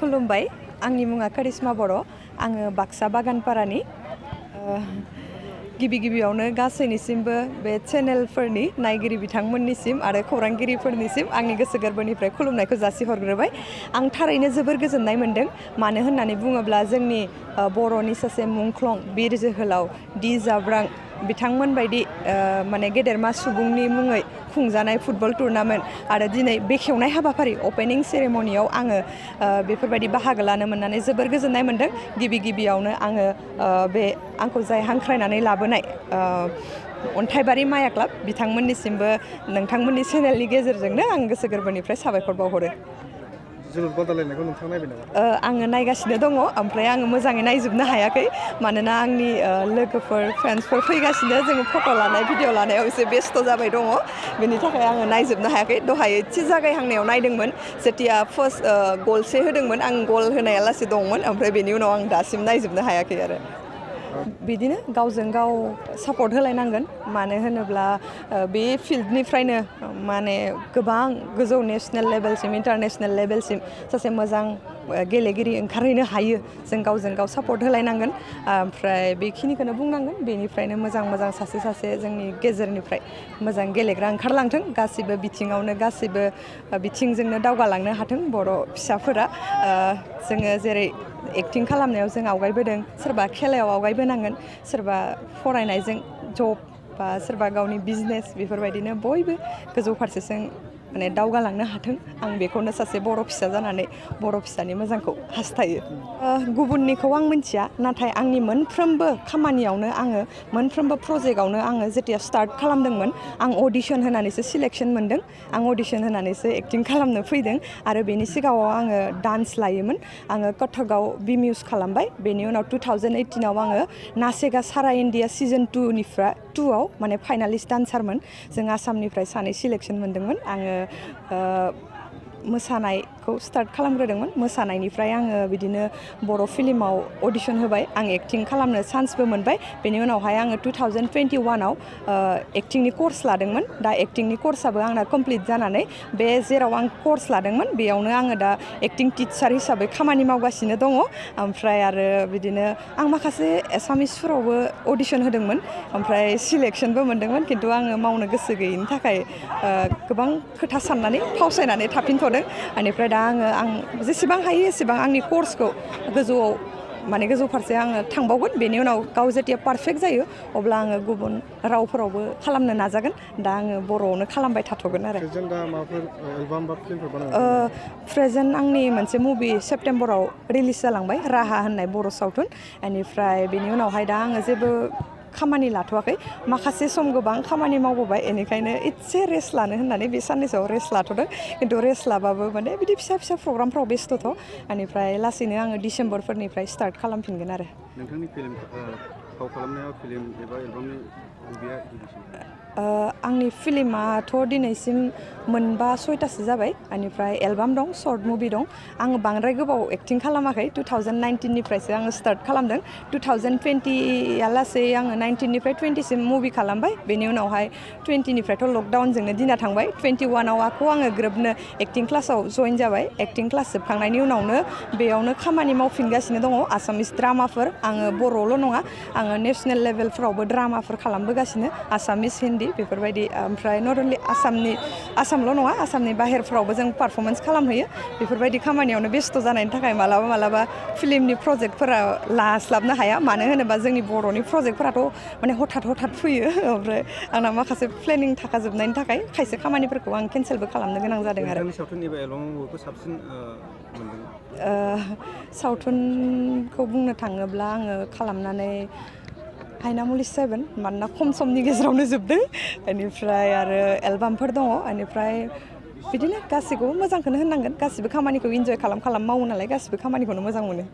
खुलुमबाय आंनि मुङा करिश्मा बर' आङो बाक्सा बागानपारानि गिबियावनो गासैनिसिमबो बे चेनेलफोरनि नायगिरि बिथांमोननिसिम आरो खौरांगिरिफोरनिसिम आंनि गोसो गोरबोनिफ्राय खुलुमनायखौ जासिहरग्रोबाय आं थारैनो जोबोर गोजोननाय मोन्दों मानो होननानै बुङोब्ला जोंनि बर'नि सासे मुंख्लं बिर जोहोलाव दि जाब्रां बिथांमोन बायदि माने गेदेरमा सुबुंनि मुङै खुंजानाय फुटबल टुर्नामेन्ट आरो दिनै बेखेवनाय हाबाफारि अपेनिं सेरेमनियाव आङो बेफोरबायदि बाहागो लानो मोननानै जोबोर गोजोननाय मोन्दों गिबियावनो आङो बे आंखौ जाय हांख्रायनानै लाबोनाय अन्थाइबारि माया क्लाब बिथांमोननिसिमबो नोंथांमोननि चेनेलनि गेजेरजोंनो आं गोसो गोरबोनिफ्राय साबायखर बावहरो जोलुर बादायलायनायखौ नोंथाङा नायबाय नामा? आङो नायगासिनो दङ ओमफ्राय आङो मोजाङै नायजोबनो हायाखै मानोना आंनि लोगोफोर फ्रेन्ड्सफोर फैगासिनो जोङो फट' लानाय भिडिअ लानायाव एसे बेस्थ' जाबाय दङ बेनि थाखाय आङो नायजोबनो हायाखै दहाय एसे जागायहांनायाव नायदोंमोन जेथिया फार्स्ट गलसे होदोंमोन आं गल होनाया लासै दंमोन ओमफ्राय बेनि उनाव आं दासिम नायजोबनो हायाखै आरो बिदिनो गावजों गाव सापर्ट होलायनांगोन मानो होनोब्ला बे फिल्डनिफ्रायनो माने गोबां गोजौ नेसनेल लेभेलसिम इन्टारनेसनेल लेभेलसिम सासे मोजां गेलेगिरि ओंखारहैनो हायो जों गावजों गाव सापर्ट होलायनांगोन ओमफ्राय बेखिनिखौनो बुंनांगोन बेनिफ्रायनो मोजां सासे जोंनि गेजेरनिफ्राय मोजां गेलेग्रा ओंखारलांथों गासिबो बिथिङावनो गासिबो बिथिंजोंनो दावगालांनो हाथों बर' फिसाफोरा जोङो जेरै एक्टिं खालामनायाव जों आवगायबोदों सोरबा खेलायाव आवगायबोनांगोन सोरबा फरायनायजों जब बा सोरबा गावनि बिजनेस बेफोरबायदिनो बयबो गोजौ फारसेजों माने दावगालांनो हाथों आं बेखौनो सासे बर' फिसा जानानै बर' फिसानि मोजांखौ हास्थायो गुबुननिखौ आं मिथिया नाथाय आंनि मोनफ्रोमबो खामानियावनो आङो मोनफ्रोमबो प्रजेक्टआवनो आङो जेथिया स्टार्ट खालामदोंमोन आं अडिसन होनानैसो सिलेक्सन मोन्दों आं अडिसन होनानैसो एक्टिं खालामनो फैदों आरो बेनि सिगाङाव आङो डान्स लायोमोन आङो कथकआव बिमिउस खालामबाय बेनि उनाव 2018आव आङो नासेगा सारा इण्डिया सिजन 2आव माने फाइनालिस्ट डान्सारमोन जों आसामनिफ्राय सानै सिलेक्सन मोन्दोंमोन आङो मोसानायखौ स्टार्ट खालामग्रोदोंमोन मोसानायनिफ्राय आङो बिदिनो बर' फिल्माव अडिसन होबाय आं एक्टिं खालामनो चान्सबो मोनबाय बेनि उनावहाय आङो 2021आव एक्टिंनि कर्स लादोंमोन दा एक्टिंनि कर्सआबो आंना कमप्लिट जानानै बे जेराव आं कर्स लादोंमोन बेयावनो आङो दा एक्टिं टिचार हिसाबै खामानि मावगासिनो दङ ओमफ्राय आरो बिदिनो आं माखासे एसामिसफोरावबो अडिसन होदोंमोन ओमफ्राय सिलेक्सनबो मोन्दोंमोन खिन्थु आङो मावनो गोसो गैयिनि थाखाय गोबां खोथा साननानै फावसायनानै थाफिनथ'दों बेनिफ्राय दा आं जेसेबां हायो एसेबां आंनि कर्सखौ गोजौ फारसे आङो थांबावगोन बेनि उनाव गाव जेथिया पारफेक्ट जायो अब्ला आङो गुबुन रावफोरावबो खालामनो नाजागोन दा आङो बर'आवनो खालामबाय थाथ'गोन आरो प्रेजेन्ट आंनि मोनसे मुभि सेप्टेम्बराव रिलिज जालांबाय राहा होननाय बर' सावथुन बेनिफ्राय बेनि उनावहाय दा आङो जेबो खामानि लाथ'वाखै माखासे सम गोबां खामानि मावबोबाय बेनिखायनो एसे रेस्ट लानो होननानै बे साननैसोआव रेस्ट लाथ'दों खिन्थु रेस्ट लाबाबो माने बिदि फिसा प्रग्रामफ्राव बेस्थ'थ' बेनिफ्राय लासैनो आङो डिसेम्बरफोरनिफ्राय स्टार्ट खालामफिनगोन आरो नोंथांनि फिल्म फाव खालामनायाव फिल्म एबा एलबामनि बबेया गिबिसिन आंनि फिल्माथ' दिनैसिम 4-6थासो जाबाय बेनिफ्राय एलबाम दं सर्ट मुभि दं आङो बांद्राय गोबाव एक्टिं खालामाखै 2019निफ्रायसो आङो स्टार्ट खालामदों 2020आ लासै आङो 19निफ्राय 20सिम मुभि खालामबाय बेनि उनावहाय 20निफ्रायथ' लकडाउनजोंनो दिना थांबाय 21आव आङो ग्रोबनो एक्टिं क्लासाव जइन जाबाय एक्टिं क्लास जोबखांनायनि उनावनो बेयावनो खामानि मावफिनगासिनो दङ आसामिस ड्रामाफोर आङो बर'ल' नङा आङो नेसनेल लेभेलफ्रावबो ड्रामाफोर खालामबोगासिनो आसामिस हिन्दी बेफोरबायदि ओमफ्राय नट अनलि आसामल' नङा आसामनि बाहेरफ्रावबो जों पारफरमेन्स खालामहैयो बेफोरबायदि खामानियावनो बेस्थ' जानायनि थाखाय मालाबा फिल्मनि प्रजेक्टफोरा लास्लाबनो हाया मानो होनोबा जोंनि बर'नि प्रजेक्टफोराथ' माने हथात फैयो ओमफ्राय आंना माखासे प्लेनिं थाखाजोबनायनि थाखाय खायसे खामानिफोरखौ आं केन्सेलबो खालामनो गोनां जादों आरो सावथुनखौ बुंनो थाङोब्ला आङो खालामनानै हायनामुलि 7 मानोना खम समनि गेजेरावनो जोबदों बेनिफ्राय आरो एलबामफोर दङ बेनिफ्राय बिदिनो गासैखौबो मोजांखौनो होननांगोन गासिबो खामानिखौ इन्जय खालाम मावो नालाय गासिबो खामानिखौनो मोजां मोनो